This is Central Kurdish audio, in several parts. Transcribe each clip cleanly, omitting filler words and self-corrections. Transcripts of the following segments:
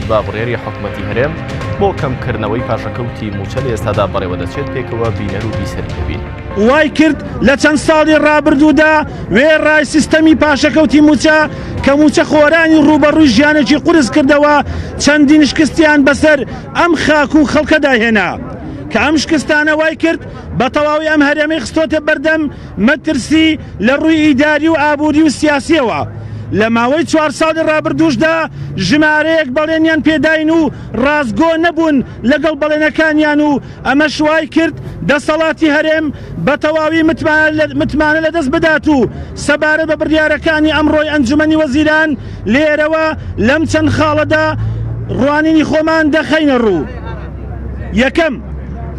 بە بڕێری حکوومەتی هەرێم بۆ کەمکردنەوەی پاشەکەوتی موچە لە ئێستادا بەڕێوە دەچێت پێکەوە بینەر و بیسەری دەبین. وای کرد لە چەند ساڵی ڕابردوودا وێڕای سیستەمی پاشەکەوتی موچە کە موچە خۆرانی ڕوبەڕووی ژیانێکی قورس کردەوە چەندین شکستیان بەسەر ئەم خاک و خەڵکەدا هێنا کە ئەم شکستانە وای کرد بە تەواوی ئەم هەرێمەی خستۆتە بەردەم مەترسی لە ڕووی ئیداری و ئابووری و سیاسیەوە. لە ماوەی 4 ساڵی ڕابردووشدا ژمارەیەک بەڵێنیان پێداین و ڕازگۆ نەبوون لەگەڵ بەڵێنەکانیان و ئەمە شوای کرد دەسەڵاتی هەرێم بە تەواوی متمانە لەدەست بدات و سەبارەت بە بڕیارەکانی ئەمڕۆی ئەنجومەنی وەزیران لێرەوە لەم چەند خاڵەدا ڕوانینی خۆمان دەخەینە ڕوو. یەکەم،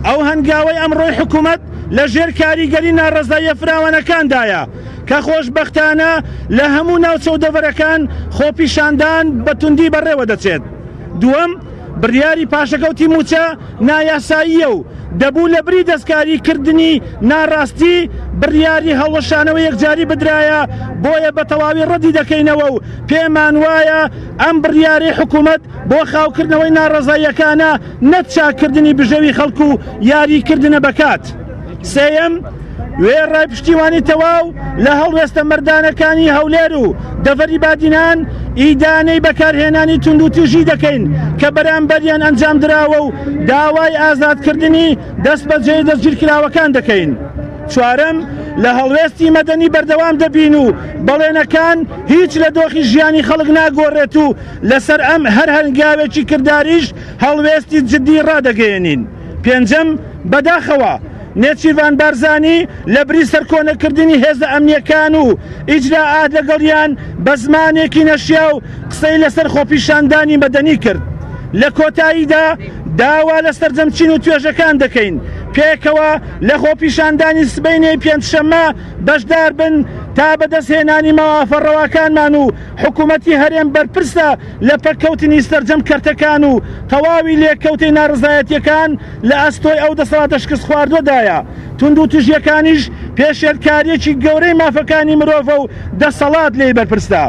ئەو هەنگاوەی ئەمڕۆی حکوومەت لە ژێر کاریگەری ناڕەزاییە فراوانەکاندایە کە خۆشبەختانە لە هەموو ناوچە و دەڤەرەکان خۆپیشاندان بە توندی بەڕێوە دەچێت. دووەم، بڕیاری پاشەکەوتی موچە نایاساییە و دەبوو لە بری دەستکاریکردنی ناڕاستی بڕیاری هەڵوەشانەوە یەکجاری بدرایە بۆیە بە تەواوی ڕەدی دەکەینەوە و پێمان وایە ئەم بڕیاری حکوومەت بۆ خاوکردنەوەی ناڕەزاییەکانە نەچاکردنی بژەوی خەڵکو و یاریکردنە بەکات. سێیەم، وێڕای پشتیوانی تەواو لە هەڵوێستە مەردانەکانی هەولێر و دەڤەری بادینان ئیدانەی بەکارهێنانی تونند و توژی دەکەین کە بەرامبەریان ئەنجام دراوە و داوای ئازادکردنی دەست بەجێ دەستگیرکراوەکان دەکەین. چوارەم، لە هەڵوێستی مەدەنی بەردەوام دەبین و بەڵێنەکان هیچ لە دۆخی ژیانی خەڵک ناگۆڕێت و لەسەر ئەم هەر هەنگاوێکی کرداریش هەڵوێستی جدی ڕادەگەیەنین. پێنجەم، بەداخەوە نێچیروان بارزانی لە بری سەرکۆنەکردنی هێزە ئەمنیەکان و ئیجراعات لەگەڵیان بە زمانێکی نەشیا و قسەی لەسەر خۆپیشاندانی مەدەنی کرد. لە کۆتاییدا داوا لە سەرجەمچین و توێژەکان دەکەین پێکەوە لە خۆپیشاندانی سبەینەی پێنجشەممە بەشدار بن تا بەدەستهێنانی مەوافە ڕەواکانمان و حکوومەتی هەرێم بەرپرسە لە پەککەوتنی سەرجەم کەرتەکان و تەواوی لێککەوتەی ناڕزایەتیەکان لە ئەستۆی ئەو دەسەڵاتە شکست خواردۆدایە. تونند و توژیەکانیش پێشێرکاریەکی گەورەی مافەکانی مرۆڤە و دەسەڵات لێی بەرپرسە.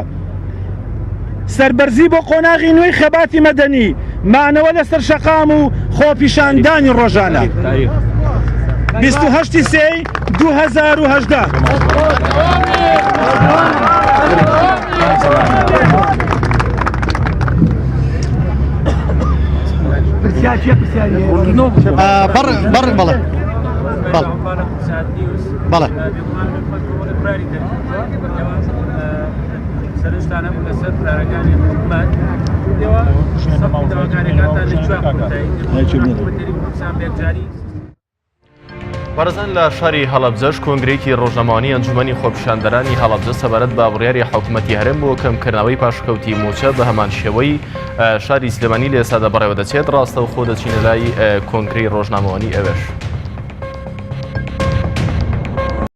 سەربەرزی بۆ قۆناغی نوێی خەباتی مەدەنی مانەوە لەسەر شەقام و خۆپیشاندانی ڕۆژانە. 28 سێی 2018. بەڕێک بەڵێ بەڵێ سەرشتانە بوو لەسەر پلانەکانی حکوومەت بەرزان لە شاری هەڵەبجەش کۆنگرێکی ڕۆژنامەوانی ئەنجومەنی خۆپیشاندەرانی هەڵەبجە سەبارەت بە بڕیاری حکوومەتی هەرێم بۆ کەمکردنەوەی پاشەکەوتی موچە بە هەمان شێوەی شاری سلێمانی لە ئێستادا بەڕێوە دەچێت ڕاستە و خۆ دەچینە لای کۆنگرەی ڕۆژنامەوانی ئەوێش.